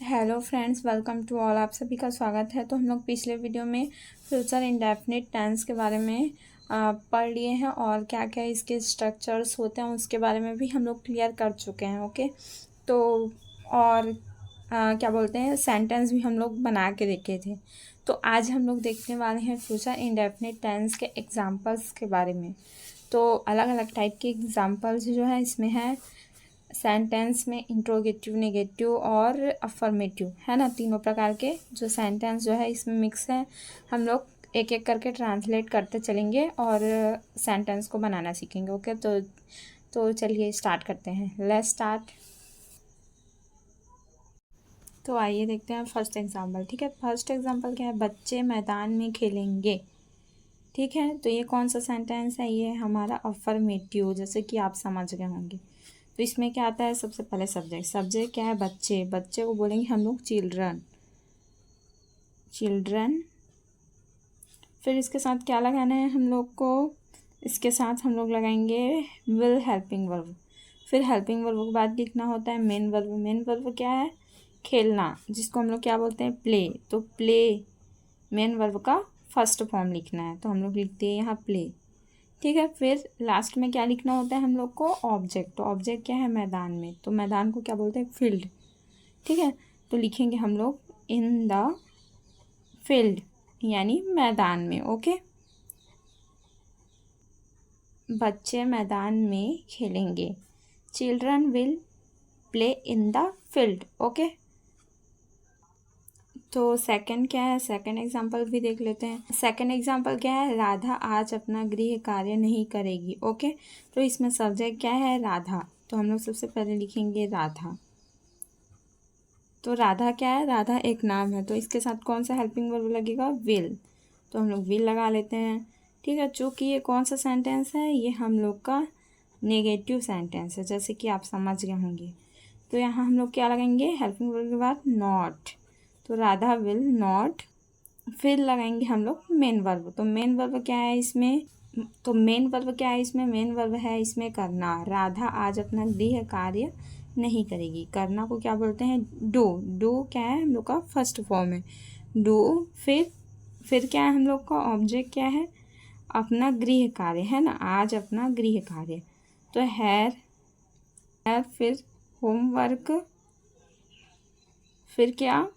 Hello friends, welcome to all. आप सभी का स्वागत है। तो हम लोग पिछले वीडियो में फ्यूचर इंडेफिनिट टेंस के बारे में पढ़ लिए हैं और क्या क्या इसके स्ट्रक्चर्स होते हैं उसके बारे में भी हम लोग क्लियर कर चुके हैं। ओके, तो और क्या बोलते हैं, सेंटेंस भी हम लोग बना के देखे थे। तो आज हम लोग देखने वाले हैं फ्यूचर इंडेफिनिट टेंस के एग्जाम्पल्स के बारे में। तो अलग अलग टाइप के एग्जाम्पल्स जो है इसमें है सेंटेंस में इंट्रोगेटिव, नेगेटिव और अफर्मेटिव, है ना। तीनों प्रकार के जो सेंटेंस जो है इसमें मिक्स है। हम लोग एक एक करके ट्रांसलेट करते चलेंगे और सेंटेंस को बनाना सीखेंगे। ओके, तो चलिए स्टार्ट करते हैं। Let's start. तो आइए देखते हैं फर्स्ट एग्जांपल। ठीक है, फर्स्ट एग्जांपल क्या है? बच्चे मैदान में खेलेंगे। ठीक है, तो ये कौन सा सेंटेंस है? ये हमारा अफर्मेटिव, जैसे कि आप समझ गए होंगे। तो इसमें क्या आता है? सबसे पहले सब्जेक्ट क्या है? बच्चे। बच्चे को बोलेंगे हम लोग चिल्ड्रन। फिर इसके साथ क्या लगाना है हम लोग को? इसके साथ हम लोग लगाएंगे विल हेल्पिंग वर्ब। फिर हेल्पिंग वर्ब के बाद लिखना होता है मेन वर्ब। मेन वर्ब क्या है? खेलना, जिसको हम लोग क्या बोलते हैं? प्ले। तो प्ले मेन वर्ब का फर्स्ट फॉर्म लिखना है, तो हम लोग लिखते हैं यहाँ प्ले। ठीक है, फिर लास्ट में क्या लिखना होता है हम लोग को? ऑब्जेक्ट। तो ऑब्जेक्ट क्या है? मैदान में। तो मैदान को क्या बोलते हैं? फील्ड। ठीक है, तो लिखेंगे हम लोग इन द फील्ड, यानी मैदान में। ओके, बच्चे मैदान में खेलेंगे। Children will play in the field. Okay, तो सेकंड क्या है? सेकंड एग्जाम्पल भी देख लेते हैं। सेकंड एग्जाम्पल क्या है? राधा आज अपना गृह कार्य नहीं करेगी। ओके, तो इसमें सब्जेक्ट क्या है? राधा। तो हम लोग सबसे पहले लिखेंगे राधा। तो राधा क्या है? राधा एक नाम है, तो इसके साथ कौन सा हेल्पिंग वर्ब लगेगा? विल। तो हम लोग विल लगा लेते हैं। ठीक है, चूँकि ये कौन सा सेंटेंस है? ये हम लोग का नेगेटिव सेंटेंस है, जैसे कि आप समझ गए होंगे। तो यहाँ हम लोग क्या लगाएंगे? हेल्पिंग वर्ब के बाद नॉट। तो राधा विल नॉट। फिर लगाएंगे हम लोग मेन वर्ब। तो मेन वर्ब क्या है इसमें? मेन वर्ब है इसमें करना। राधा आज अपना गृह कार्य नहीं करेगी। करना को क्या बोलते हैं? डू। डू क्या है? हम लोग का फर्स्ट फॉर्म है डू। फिर क्या है हम लोग का? ऑब्जेक्ट क्या है? अपना गृह कार्य, है ना। आज अपना गृह कार्य। तो हैर, फिर होमवर्क, फिर क्या?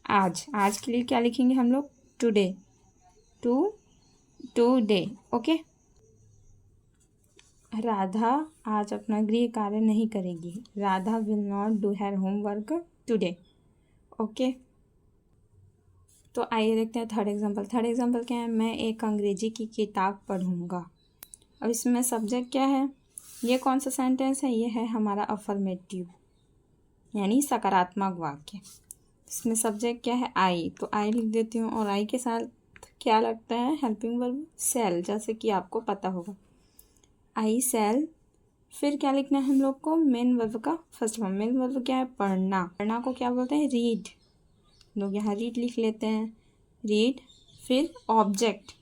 आज के लिए क्या लिखेंगे हम लोग? टुडे। टुडे। ओके, राधा आज अपना गृह कार्य नहीं करेगी। Radha will not do her homework today. Okay, तो आइए देखते हैं थर्ड एग्जांपल। थर्ड एग्जांपल क्या है? मैं एक अंग्रेजी की किताब पढ़ूंगा। अब इसमें सब्जेक्ट क्या है? ये कौन सा सेंटेंस है? ये है हमारा अफर्मेटिव, यानी सकारात्मक वाक्य। इसमें सब्जेक्ट क्या है? आई। तो आई लिख देती हूँ, और आई के साथ क्या लगता है? हेल्पिंग वर्ब सेल, जैसे कि आपको पता होगा। आई सेल। फिर क्या लिखना है हम लोग को? मेन वर्ब का फर्स्ट फॉर्म। मेन वर्ब क्या है? पढ़ना। पढ़ना को क्या बोलते हैं? रीड। लोग यहाँ रीड लिख लेते हैं, रीड। फिर ऑब्जेक्ट।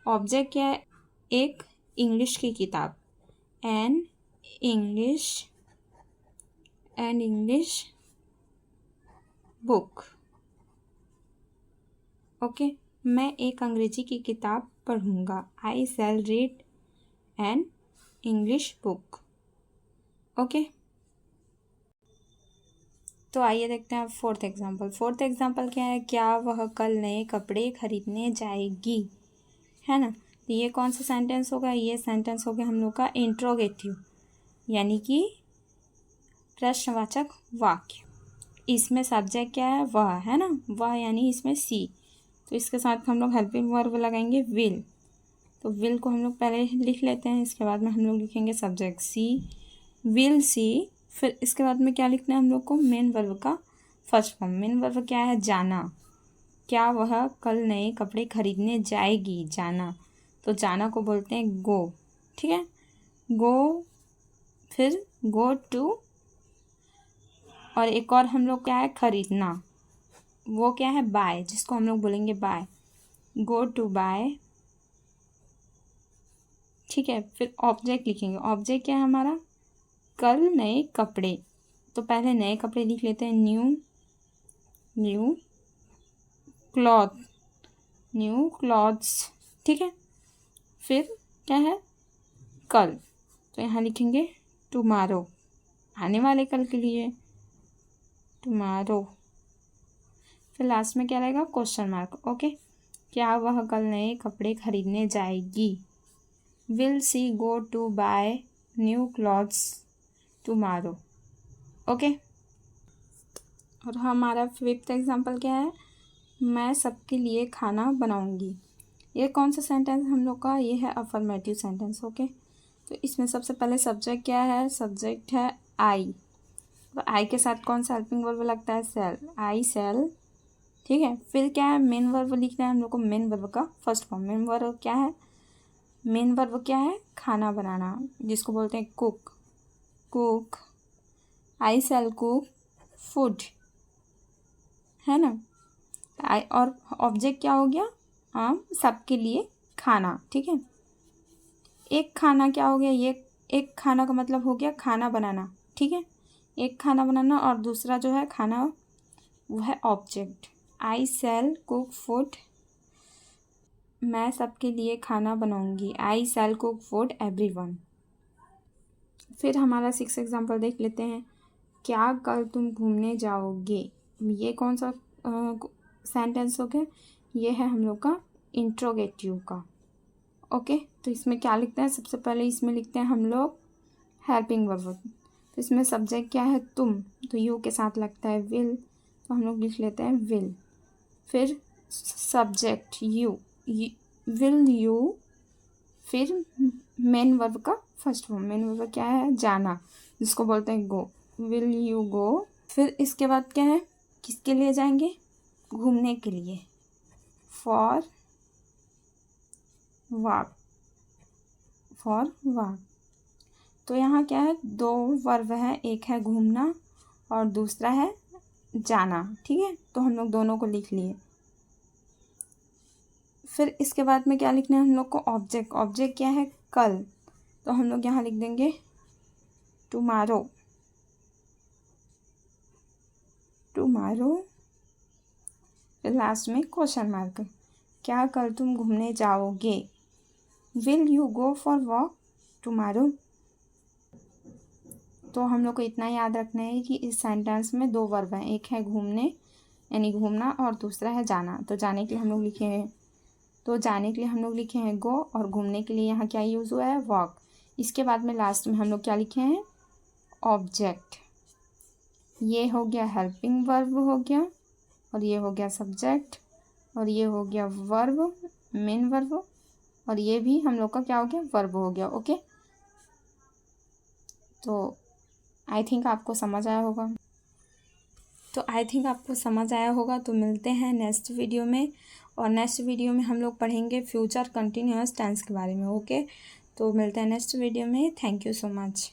ऑब्जेक्ट क्या है? एक इंग्लिश की किताब, एन इंग्लिश बुक। ओके, मैं एक अंग्रेजी की किताब पढ़ूंगा। I shall read an English book. Okay, तो आइए देखते हैं फोर्थ एग्जांपल। फोर्थ एग्जांपल क्या है? क्या वह कल नए कपड़े खरीदने जाएगी, है ना। तो ये कौन सा सेंटेंस होगा? ये सेंटेंस हो गया हम लोग का इंट्रोगेटिव, यानी कि प्रश्नवाचक वाक्य। इसमें सब्जेक्ट क्या है? वह, है ना। वह यानी इसमें सी। तो इसके साथ हम लोग हेल्पिंग वर्ब लगाएंगे विल। तो विल को हम लोग पहले लिख लेते हैं, इसके बाद में हम लोग लिखेंगे सब्जेक्ट सी, विल सी। फिर इसके बाद में क्या लिखना है हम लोग को? मेन वर्ब का फर्स्ट फॉर्म। मेन वर्ब क्या है? जाना। क्या वह कल नए कपड़े खरीदने जाएगी? जाना। तो जाना को बोलते हैं गो। ठीक है, गो। फिर गो टू, और एक और हम लोग क्या है? खरीदना। वो क्या है? बाय, जिसको हम लोग बोलेंगे बाय। Go to bye. ठीक है, फिर ऑब्जेक्ट लिखेंगे। ऑब्जेक्ट क्या है हमारा? कल नए कपड़े। तो पहले नए कपड़े लिख लेते हैं new new cloth, new clothes, ठीक है। फिर क्या है, कल, तो यहाँ लिखेंगे टुमारो, आने वाले कल के लिए टुमारो। फिर लास्ट में क्या रहेगा, क्वेश्चन मार्क, ओके। क्या वह कल नए कपड़े खरीदने जाएगी, will she go to buy new clothes tomorrow, okay. और हमारा 5th एग्जाम्पल क्या है, मैं सबके लिए खाना बनाऊंगी। ये कौन सा सेंटेंस हम लोग का, ये है अफर्मेटिव सेंटेंस, ओके। तो इसमें सबसे पहले सब्जेक्ट क्या है, सब्जेक्ट है आई, तो आई के साथ कौन सा हेल्पिंग वर्ब लगता है, सेल, आई सेल, ठीक है। फिर क्या है, मेन वर्ब लिखना है हम लोग को, मेन वर्ब का फर्स्ट फॉर्म। मेन वर्ब क्या है, मेन वर्ब क्या है, खाना बनाना, जिसको बोलते हैं कुक, कुक, आई सेल कुक फूड, है ना। आई और ऑब्जेक्ट क्या हो गया, सबके लिए खाना, ठीक है। एक खाना क्या हो गया, ये एक खाना का मतलब हो गया खाना बनाना, ठीक है। एक खाना बनाना और दूसरा जो है खाना वो है ऑब्जेक्ट। आई सेल कुक फूड, मैं सबके लिए खाना बनाऊंगी, आई सेल कुक फूड एवरीवन। फिर हमारा 6 एग्जाम्पल देख लेते हैं। क्या कल तुम घूमने जाओगे, ये कौन सा सेंटेंस हो गया, ये है हम लोग का इंट्रोगेटिव का, ओके। तो इसमें क्या लिखते हैं, सबसे पहले इसमें लिखते हैं हम लोग हेल्पिंग वर्ब। तो इसमें सब्जेक्ट क्या है, तुम, तो यू के साथ लगता है विल, तो हम लोग लिख लेते हैं विल। फिर सब्जेक्ट यू, विल यू, फिर मेन वर्ब का फर्स्ट फॉर्म, मेन वर्ब क्या है, जाना, जिसको बोलते हैं गो, विल यू गो। फिर इसके बाद क्या है, किसके लिए जाएंगे, घूमने के लिए, फॉर वॉक, फॉर वॉक। तो यहाँ क्या है, 2 वर्ब है, एक है घूमना और दूसरा है जाना, ठीक है। तो हम लोग दोनों को लिख लिए। फिर इसके बाद में क्या लिखना है हम लोग को, ऑब्जेक्ट, ऑब्जेक्ट क्या है, कल, तो हम लोग यहाँ लिख देंगे टुमारो, टुमारो। फिर लास्ट में क्वेश्चन मार्क, क्या कल तुम घूमने जाओगे, will you go for walk tomorrow. तो हम लोग को इतना याद रखना है कि इस सेंटेंस में 2 वर्ब हैं, एक है घूमने यानी घूमना और दूसरा है जाना। तो जाने के लिए हम लोग लिखे हैं, तो जाने के लिए हम लोग लिखे हैं गो, और घूमने के लिए यहाँ क्या यूज़ हुआ है, वॉक। इसके बाद में लास्ट में हम लोग क्या लिखे हैं, ऑब्जेक्ट। ये हो गया हेल्पिंग वर्ब हो गया, और ये हो गया सब्जेक्ट, और ये हो गया वर्ब, मेन वर्ब, और ये भी हम लोग का क्या हो गया, वर्ब हो गया, ओके। तो आई थिंक आपको समझ आया होगा। तो मिलते हैं नेक्स्ट वीडियो में, और नेक्स्ट वीडियो में हम लोग पढ़ेंगे फ्यूचर कंटिन्यूअस टेंस के बारे में, ओके। तो मिलते हैं नेक्स्ट वीडियो में, थैंक यू सो मच।